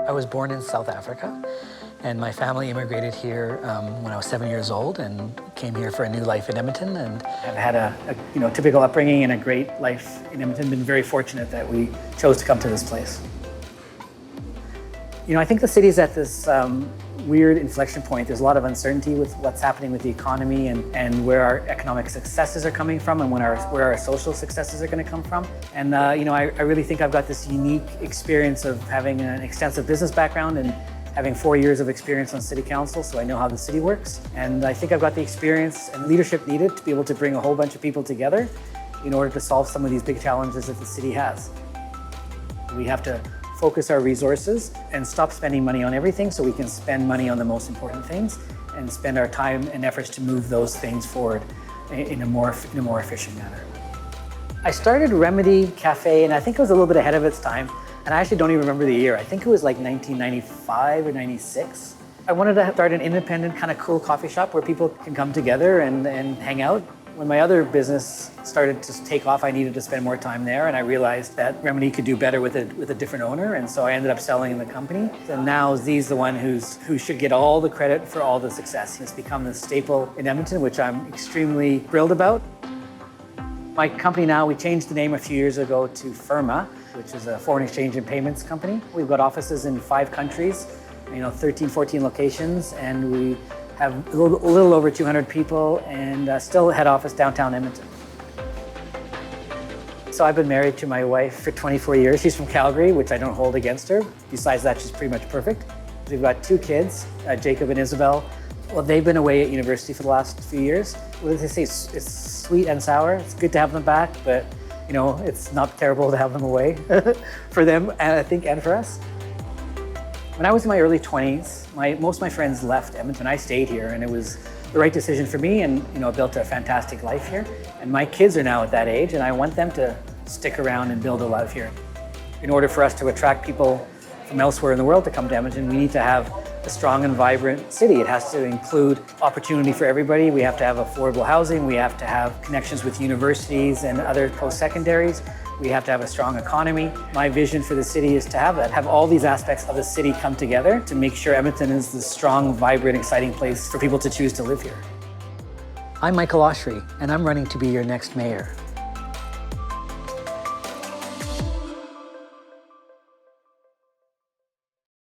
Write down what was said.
I was born in South Africa, and my family immigrated here when I was 7 years old and came here for a new life in Edmonton. And I've had a typical upbringing and a great life in Edmonton. Been very fortunate that we chose to come to this place. I think the city's at this weird inflection point. There's a lot of uncertainty with what's happening with the economy and where our economic successes are coming from and where our social successes are going to come from. And I really think I've got this unique experience of having an extensive business background and having 4 years of experience on city council, so I know how the city works. And I think I've got the experience and leadership needed to be able to bring a whole bunch of people together in order to solve some of these big challenges that the city has. We have to focus our resources and stop spending money on everything so we can spend money on the most important things and spend our time and efforts to move those things forward in a more efficient manner. I started Remedy Cafe, and I think it was a little bit ahead of its time, and I actually don't even remember the year. I think it was like 1995 or 96. I wanted to start an independent kind of cool coffee shop where people can come together and hang out. When my other business started to take off, I needed to spend more time there, and I realized that Remedy could do better with a different owner, and so I ended up selling the company. And now Z's the one who should get all the credit for all the success. It's become the staple in Edmonton, which I'm extremely thrilled about. My company now, we changed the name a few years ago to Firma, which is a foreign exchange and payments company. We've got offices in 5 countries, 13, 14 locations, and we have a little over 200 people and still head office downtown Edmonton. So I've been married to my wife for 24 years. She's from Calgary, which I don't hold against her. Besides that, she's pretty much perfect. We've got 2 kids, Jacob and Isabel. Well, they've been away at university for the last few years. What do they say? It's sweet and sour. It's good to have them back, but it's not terrible to have them away for them, and I think, and for us. When I was in my early 20s, most of my friends left Edmonton. I stayed here, and it was the right decision for me, and built a fantastic life here. And my kids are now at that age, and I want them to stick around and build a life here. In order for us to attract people from elsewhere in the world to come to Edmonton, we need to have a strong and vibrant city. It has to include opportunity for everybody. We have to have affordable housing. We have to have connections with universities and other post-secondaries. We have to have a strong economy. My vision for the city is to have that, have all these aspects of the city come together to make sure Edmonton is the strong, vibrant, exciting place for people to choose to live here. I'm Michael Oshry, and I'm running to be your next mayor.